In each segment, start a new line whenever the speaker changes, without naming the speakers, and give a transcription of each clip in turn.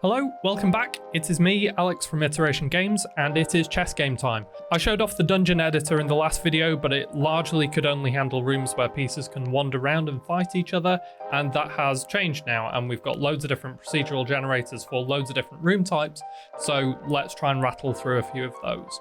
Hello, welcome back. It is me, Alex from Iteration Games, and it is chess game time. I showed off the dungeon editor in the last video, but it largely could only handle rooms where pieces can wander around and fight each other, and that has changed now, and we've got loads of different procedural generators for loads of different room types, so let's try and rattle through a few of those.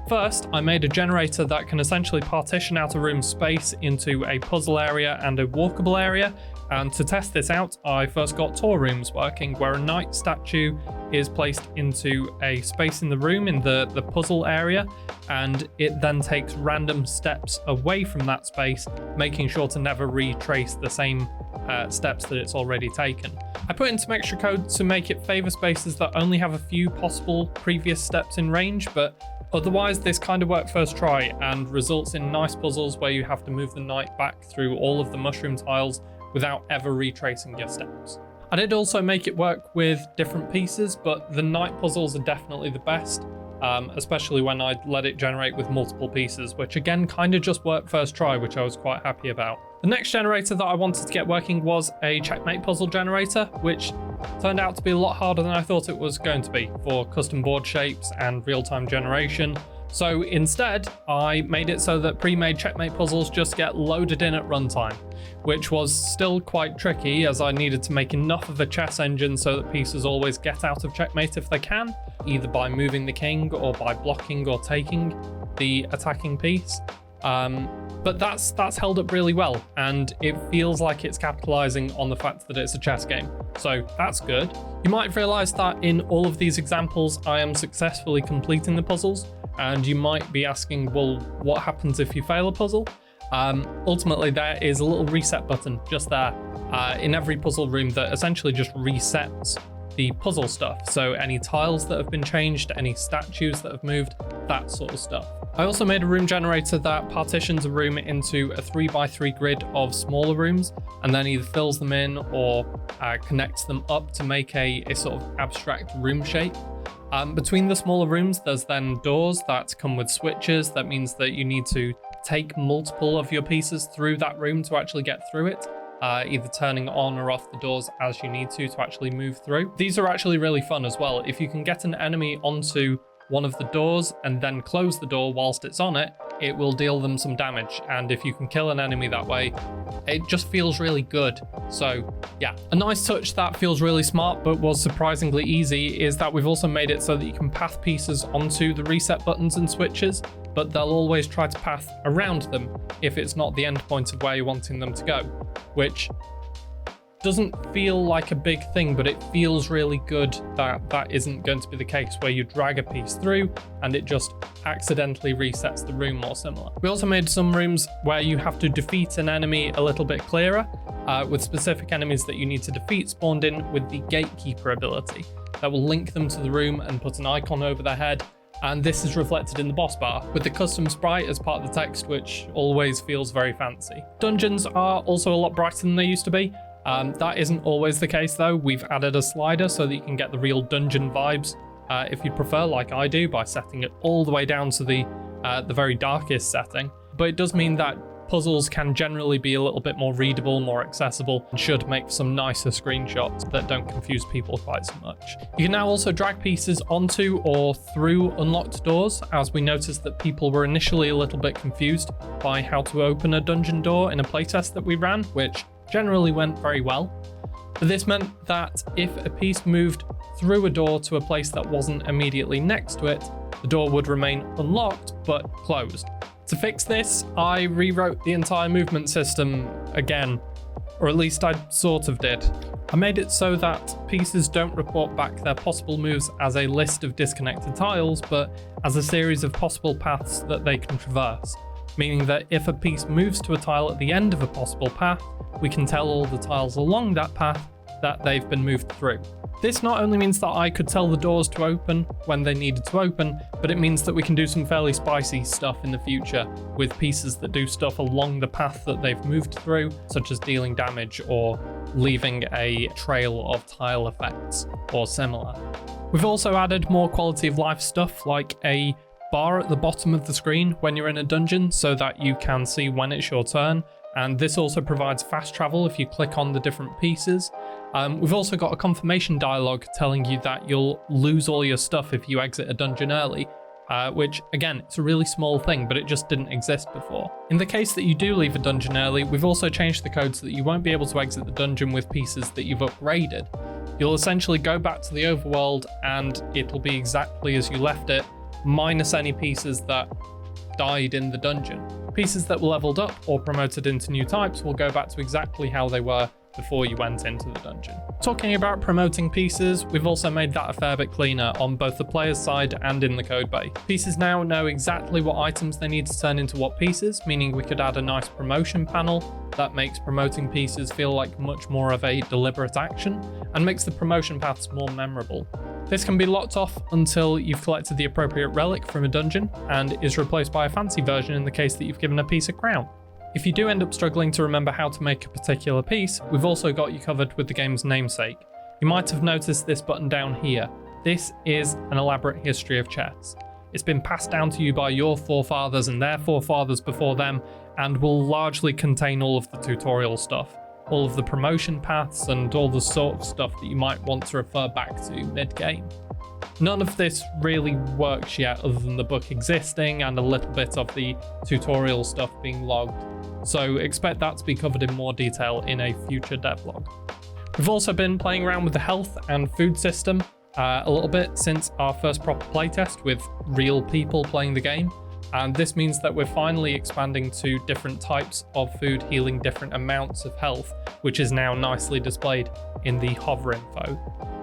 First, I made a generator that can essentially partition out a room's space into a puzzle area and a walkable area, and to test this out, I first got tour rooms working, where a knight statue is placed into a space in the room in the puzzle area, and it then takes random steps away from that space, making sure to never retrace the same steps that it's already taken. I put in some extra code to make it favor spaces that only have a few possible previous steps in range, but otherwise, this kind of worked first try and results in nice puzzles where you have to move the knight back through all of the mushroom tiles without ever retracing your steps. I did also make it work with different pieces, but the knight puzzles are definitely the best, especially when I let it generate with multiple pieces, which again kind of just worked first try, which I was quite happy about. The next generator that I wanted to get working was a Checkmate puzzle generator, which turned out to be a lot harder than I thought it was going to be for custom board shapes and real-time generation. So instead, I made it so that pre-made Checkmate puzzles just get loaded in at runtime, which was still quite tricky as I needed to make enough of a chess engine so that pieces always get out of Checkmate if they can, either by moving the king or by blocking or taking the attacking piece. But that's held up really well, and it feels like it's capitalizing on the fact that it's a chess game, so that's good. You might have realized that in all of these examples I am successfully completing the puzzles, and you might be asking, well, what happens if you fail a puzzle? Ultimately, there is a little reset button just there in every puzzle room that essentially just resets the puzzle stuff. So any tiles that have been changed, any statues that have moved, that sort of stuff. I also made a room generator that partitions a room into a 3x3 grid of smaller rooms and then either fills them in or connects them up to make a sort of abstract room shape. Between the smaller rooms, there's then doors that come with switches. That means that you need to take multiple of your pieces through that room to actually get through it. Either turning on or off the doors as you need to actually move through. These are actually really fun as well. If you can get an enemy onto one of the doors and then close the door whilst it's on it, it will deal them some damage. And if you can kill an enemy that way, it just feels really good. So yeah, a nice touch that feels really smart but was surprisingly easy is that we've also made it so that you can path pieces onto the reset buttons and switches, but they'll always try to path around them if it's not the end point of where you're wanting them to go, which doesn't feel like a big thing, but it feels really good that that isn't going to be the case where you drag a piece through and it just accidentally resets the room or similar. We also made some rooms where you have to defeat an enemy a little bit clearer, with specific enemies that you need to defeat spawned in with the Gatekeeper ability. That will link them to the room and put an icon over their head, and this is reflected in the boss bar with the custom sprite as part of the text, which always feels very fancy. Dungeons are also a lot brighter than they used to be. That isn't always the case though. We've added a slider so that you can get the real dungeon vibes if you prefer, like I do, by setting it all the way down to the very darkest setting. But it does mean that puzzles can generally be a little bit more readable, more accessible, and should make some nicer screenshots that don't confuse people quite so much. You can now also drag pieces onto or through unlocked doors, as we noticed that people were initially a little bit confused by how to open a dungeon door in a playtest that we ran, which generally went very well. But this meant that if a piece moved through a door to a place that wasn't immediately next to it, the door would remain unlocked but closed. To fix this, I rewrote the entire movement system again, or at least I sort of did. I made it so that pieces don't report back their possible moves as a list of disconnected tiles, but as a series of possible paths that they can traverse, meaning that if a piece moves to a tile at the end of a possible path, we can tell all the tiles along that path that they've been moved through. This not only means that I could tell the doors to open when they needed to open, but it means that we can do some fairly spicy stuff in the future with pieces that do stuff along the path that they've moved through, such as dealing damage or leaving a trail of tile effects or similar. We've also added more quality of life stuff like a bar at the bottom of the screen when you're in a dungeon so that you can see when it's your turn. And this also provides fast travel if you click on the different pieces. We've also got a confirmation dialogue telling you that you'll lose all your stuff if you exit a dungeon early, which again, it's a really small thing, but it just didn't exist before. In the case that you do leave a dungeon early, we've also changed the code so that you won't be able to exit the dungeon with pieces that you've upgraded. You'll essentially go back to the overworld and it'll be exactly as you left it, minus any pieces that died in the dungeon. Pieces that were leveled up or promoted into new types will go back to exactly how they were before you went into the dungeon. Talking about promoting pieces, we've also made that a fair bit cleaner on both the player's side and in the code bay. Pieces now know exactly what items they need to turn into what pieces, meaning we could add a nice promotion panel that makes promoting pieces feel like much more of a deliberate action and makes the promotion paths more memorable. This can be locked off until you've collected the appropriate relic from a dungeon and is replaced by a fancy version in the case that you've given a piece a crown. If you do end up struggling to remember how to make a particular piece, we've also got you covered with the game's namesake. You might have noticed this button down here. This is an elaborate history of chess. It's been passed down to you by your forefathers and their forefathers before them, and will largely contain all of the tutorial stuff, all of the promotion paths and all the sort of stuff that you might want to refer back to mid-game. None of this really works yet other than the book existing and a little bit of the tutorial stuff being logged, so expect that to be covered in more detail in a future devlog. We've also been playing around with the health and food system a little bit since our first proper playtest with real people playing the game, and this means that we're finally expanding to different types of food healing different amounts of health, which is now nicely displayed in the hover info.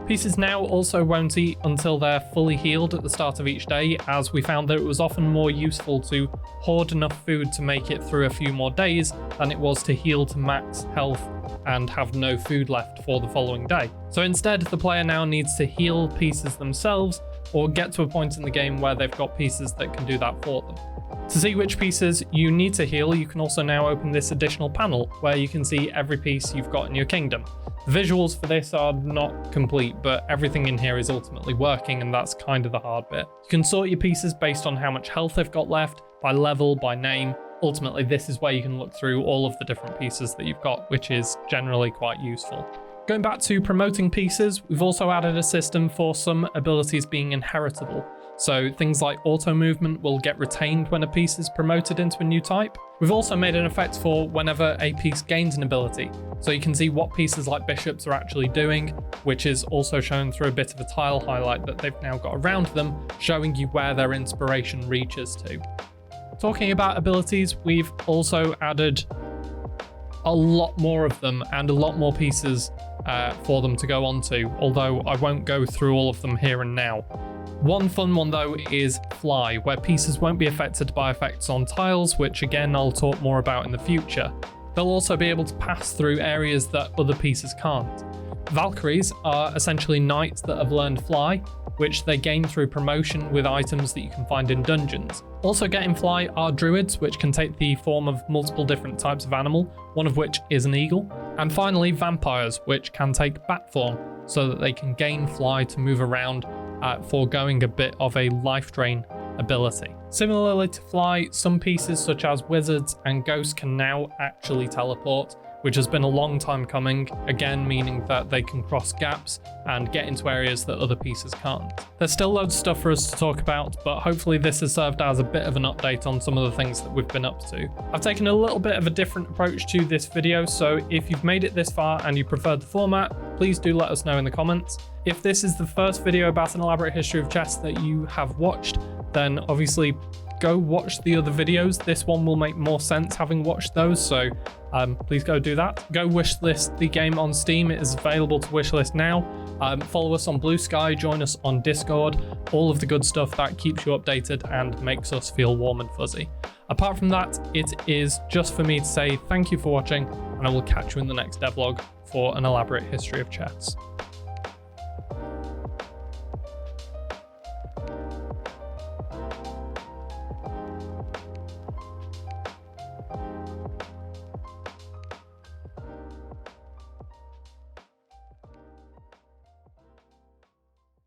Pieces now also won't eat until they're fully healed at the start of each day, as we found that it was often more useful to hoard enough food to make it through a few more days than it was to heal to max health and have no food left for the following day. So instead, the player now needs to heal pieces themselves or get to a point in the game where they've got pieces that can do that for them. To see which pieces you need to heal, you can also now open this additional panel where you can see every piece you've got in your kingdom. The visuals for this are not complete, but everything in here is ultimately working, and that's kind of the hard bit. You can sort your pieces based on how much health they've got left, by level, by name. Ultimately, this is where you can look through all of the different pieces that you've got, which is generally quite useful. Going back to promoting pieces, we've also added a system for some abilities being inheritable. So things like auto movement will get retained when a piece is promoted into a new type. We've also made an effect for whenever a piece gains an ability. So you can see what pieces like bishops are actually doing, which is also shown through a bit of a tile highlight that they've now got around them, showing you where their inspiration reaches to. Talking about abilities, we've also added a lot more of them and a lot more pieces for them to go onto, although I won't go through all of them here and now. One fun one though is Fly, where pieces won't be affected by effects on tiles, which again I'll talk more about in the future. They'll also be able to pass through areas that other pieces can't. Valkyries are essentially knights that have learned Fly, which they gain through promotion with items that you can find in dungeons. Also getting Fly are druids, which can take the form of multiple different types of animal, one of which is an eagle. And finally, vampires, which can take bat form, so that they can gain Fly to move around, foregoing a bit of a life drain ability. Similarly to Fly, some pieces such as wizards and ghosts can now actually teleport, which has been a long time coming, again meaning that they can cross gaps and get into areas that other pieces can't. There's still loads of stuff for us to talk about, but hopefully this has served as a bit of an update on some of the things that we've been up to. I've taken a little bit of a different approach to this video, so if you've made it this far and you preferred the format, please do let us know in the comments. If this is the first video about an elaborate history of chess that you have watched, then obviously go watch the other videos. This one will make more sense having watched those, so please go do that. Go wishlist the game on Steam. It is available to wishlist now. Follow us on Blue Sky, join us on Discord, all of the good stuff that keeps you updated and makes us feel warm and fuzzy. Apart from that, it is just for me to say thank you for watching, and I will catch you in the next devlog for an elaborate history of chess.